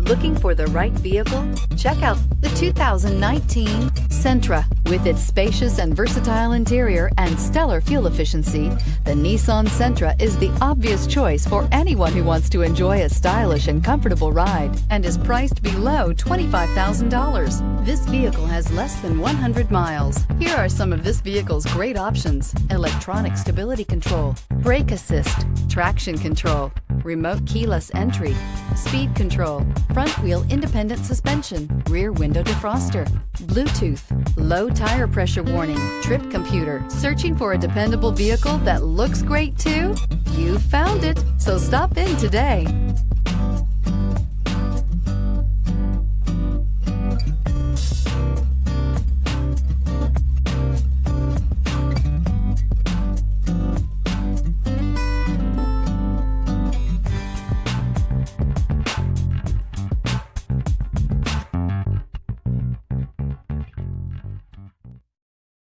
Looking for the right vehicle? Check out the 2019 Sentra. With its spacious and versatile interior and stellar fuel efficiency, the Nissan Sentra is the obvious choice for anyone who wants to enjoy a stylish and comfortable ride and is priced below $25,000. This vehicle has less than 100 miles. Here are some of this vehicle's great options: electronic stability control, brake assist, traction control, remote keyless entry, speed control, front wheel independent suspension, rear window defroster, Bluetooth, low tire pressure warning, trip computer. Searching for a dependable vehicle that looks great too? You found it, so stop in today.